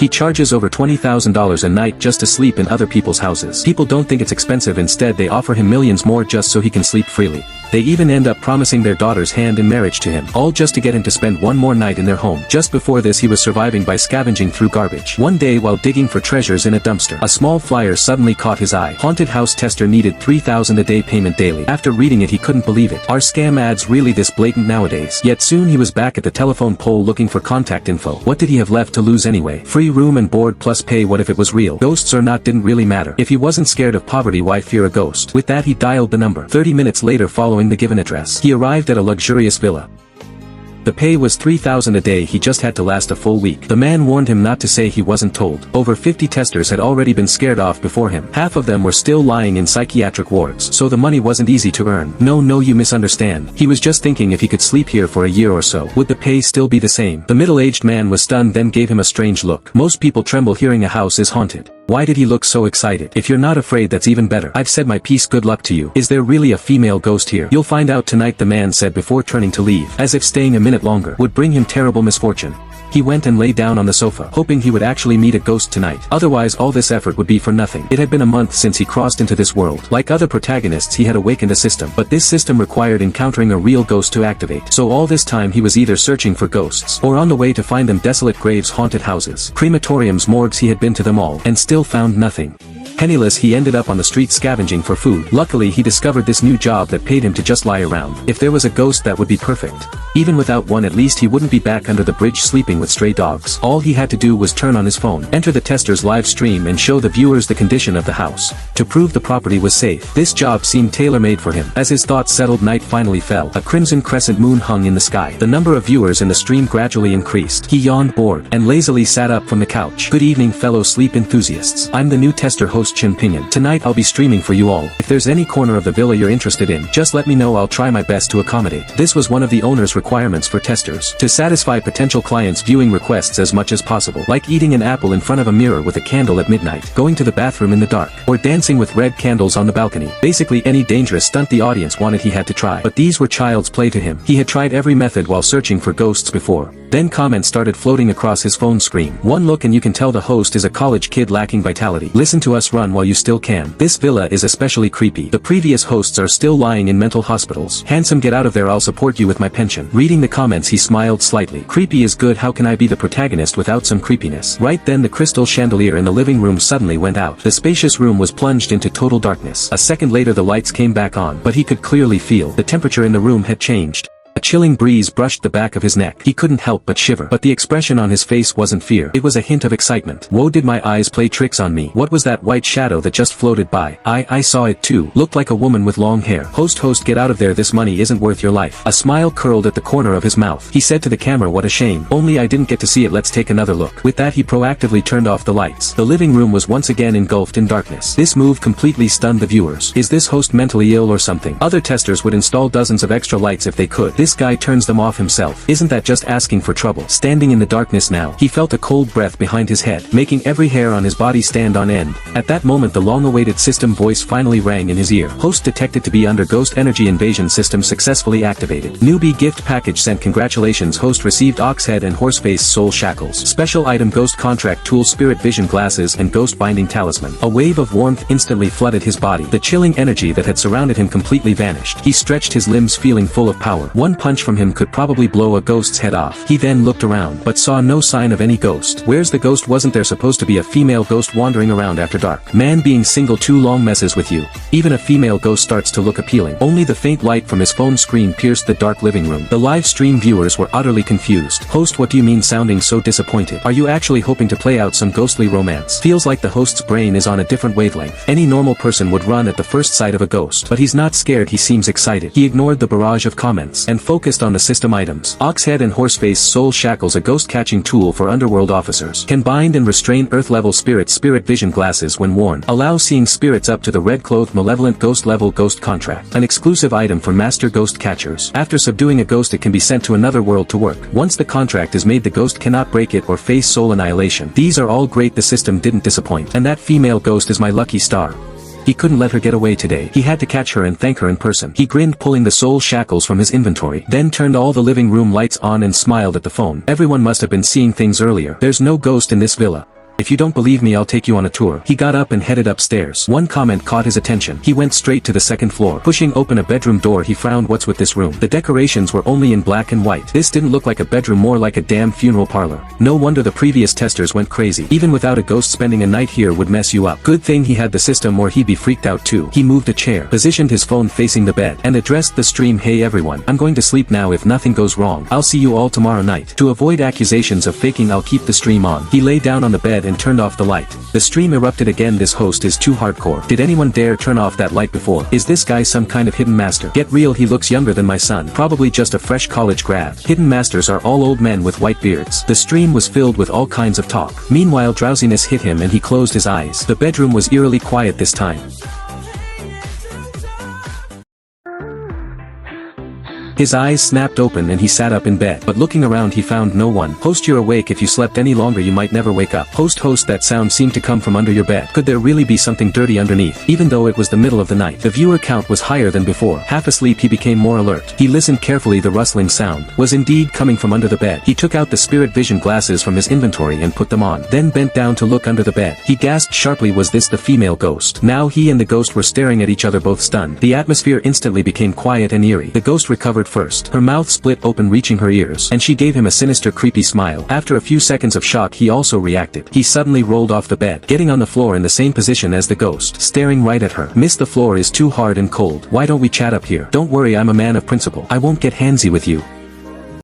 He charges over $20,000 a night just to sleep in other people's houses. People don't think it's expensive, instead they offer him millions more just so he can sleep freely. They even end up promising their daughter's hand in marriage to him, all just to get him to spend one more night in their home. Just before this he was surviving by scavenging through garbage. One day while digging for treasures in a dumpster, a small flyer suddenly caught his eye. Haunted house tester needed $3,000 a day payment daily. After reading it he couldn't believe it. Are scam ads really this blatant nowadays? Yet soon he was back at the telephone pole looking for contact info. What did he have left to lose anyway? Free room and board plus pay. What if it was real? Ghosts or not didn't really matter. If he wasn't scared of poverty, why fear a ghost? With that he dialed the number. 30 minutes later, following the given address, he arrived at a luxurious villa. The pay was $3,000 a day. He just had to last a full week. The man warned him not to say he wasn't told. Over 50 testers had already been scared off before him. Half of them were still lying in psychiatric wards, so the money wasn't easy to earn. No, you misunderstand. He was just thinking if he could sleep here for a year or so, would the pay still be the same? The middle-aged man was stunned, then gave him a strange look. Most people tremble hearing a house is haunted. Why did he look so excited? If you're not afraid, that's even better. I've said my piece, good luck to you. Is there really a female ghost here? You'll find out tonight, the man said before turning to leave, as if staying a minute longer would bring him terrible misfortune. He went and lay down on the sofa, hoping he would actually meet a ghost tonight. Otherwise all this effort would be for nothing. It had been a month since he crossed into this world. Like other protagonists, he had awakened a system, but this system required encountering a real ghost to activate. So all this time he was either searching for ghosts, or on the way to find them. Desolate graves, haunted houses, crematoriums, morgues, he had been to them all, and still found nothing. Penniless, he ended up on the street scavenging for food. Luckily he discovered this new job that paid him to just lie around. If there was a ghost, that would be perfect. Even without one, at least he wouldn't be back under the bridge sleeping with stray dogs. All he had to do was turn on his phone, enter the tester's live stream, and show the viewers the condition of the house, to prove the property was safe. This job seemed tailor-made for him. As his thoughts settled, night finally fell. A crimson crescent moon hung in the sky. The number of viewers in the stream gradually increased. He yawned, bored, and lazily sat up from the couch. Good evening, fellow sleep enthusiasts. I'm the new tester host, Chin Pinion. Tonight I'll be streaming for you all. If there's any corner of the villa you're interested in, just let me know. I'll try my best to accommodate. This was one of the owner's requirements for testers, to satisfy potential clients' viewing requests as much as possible, like eating an apple in front of a mirror with a candle at midnight, going to the bathroom in the dark, or dancing with red candles on the balcony. Basically any dangerous stunt the audience wanted he had to try. But these were child's play to him. He had tried every method while searching for ghosts before. Then comments started floating across his phone screen. One look and you can tell the host is a college kid lacking vitality. Listen to us, run while you still can. This villa is especially creepy. The previous hosts are still lying in mental hospitals. Handsome, get out of there, I'll support you with my pension. Reading the comments he smiled slightly. Creepy is good. How can I be the protagonist without some creepiness? Right then the crystal chandelier in the living room suddenly went out. The spacious room was plunged into total darkness. A second later the lights came back on, but he could clearly feel the temperature in the room had changed. A chilling breeze brushed the back of his neck. He couldn't help but shiver. But the expression on his face wasn't fear. It was a hint of excitement. Whoa, did my eyes play tricks on me? What was that white shadow that just floated by? I saw it too. Looked like a woman with long hair. Host, get out of there. This money isn't worth your life. A smile curled at the corner of his mouth. He said to the camera, what a shame. Only I didn't get to see it. Let's take another look. With that he proactively turned off the lights. The living room was once again engulfed in darkness. This move completely stunned the viewers. Is this host mentally ill or something? Other testers would install dozens of extra lights if they could. This guy turns them off himself. Isn't that just asking for trouble? Standing in the darkness now, he felt a cold breath behind his head, making every hair on his body stand on end. At that moment the long-awaited system voice finally rang in his ear. Host detected to be under ghost energy invasion system successfully activated. Newbie gift package sent. Congratulations, host received ox head and horseface soul shackles. Special item ghost contract tool, spirit vision glasses, and ghost binding talisman. A wave of warmth instantly flooded his body. The chilling energy that had surrounded him completely vanished. He stretched his limbs feeling full of power. One punch from him could probably blow a ghost's head off. He then looked around, but saw no sign of any ghost. Where's the ghost? Wasn't there supposed to be a female ghost wandering around after dark? Man, being single too long messes with you. Even a female ghost starts to look appealing. Only the faint light from his phone screen pierced the dark living room. The live stream viewers were utterly confused. Host, what do you mean, sounding so disappointed? Are you actually hoping to play out some ghostly romance? Feels like the host's brain is on a different wavelength. Any normal person would run at the first sight of a ghost, but he's not scared. He seems excited. He ignored the barrage of comments and focused on the system items. Ox head and horseface soul shackles, a ghost catching tool for underworld officers. Can bind and restrain earth level spirits. Spirit vision glasses when worn allows seeing spirits up to the red clothed malevolent ghost level. Ghost contract, an exclusive item for master ghost catchers. After subduing a ghost it can be sent to another world to work. Once the contract is made the ghost cannot break it or face soul annihilation. These are all great. The system didn't disappoint. And that female ghost is my lucky star. He couldn't let her get away today. He had to catch her and thank her in person. He grinned, pulling the soul shackles from his inventory, then turned all the living room lights on and smiled at the phone. Everyone must have been seeing things earlier. There's no ghost in this villa. If you don't believe me, I'll take you on a tour. He got up and headed upstairs. One comment caught his attention. He went straight to the second floor. Pushing open a bedroom door, he frowned. What's with this room? The decorations were only in black and white. This didn't look like a bedroom, more like a damn funeral parlor. No wonder the previous testers went crazy. Even without a ghost, spending a night here would mess you up. Good thing he had the system or he'd be freaked out too. He moved a chair, positioned his phone facing the bed, and addressed the stream. Hey everyone, I'm going to sleep now. If nothing goes wrong, I'll see you all tomorrow night. To avoid accusations of faking, I'll keep the stream on. He lay down on the bed and turned off the light. The stream erupted again. This host is too hardcore. Did anyone dare turn off that light before? Is this guy some kind of hidden master? Get real, he looks younger than my son. Probably just a fresh college grad. Hidden masters are all old men with white beards. The stream was filled with all kinds of talk. Meanwhile, drowsiness hit him and he closed his eyes. The bedroom was eerily quiet this time. His eyes snapped open and he sat up in bed. But looking around, he found no one. Host, you're awake. If you slept any longer, you might never wake up. Host, that sound seemed to come from under your bed. Could there really be something dirty underneath? Even though it was the middle of the night, the viewer count was higher than before. Half asleep, he became more alert. He listened carefully. The rustling sound was indeed coming from under the bed. He took out the spirit vision glasses from his inventory and put them on, then bent down to look under the bed. He gasped sharply. Was this the female ghost? Now he and the ghost were staring at each other, both stunned. The atmosphere instantly became quiet and eerie. The ghost recovered first. Her mouth split open, reaching her ears, and she gave him a sinister, creepy smile. After a few seconds of shock, he also reacted. He suddenly rolled off the bed, getting on the floor in the same position as the ghost, staring right at her. Miss, the floor is too hard and cold. Why don't we chat up here? Don't worry, I'm a man of principle. I won't get handsy with you.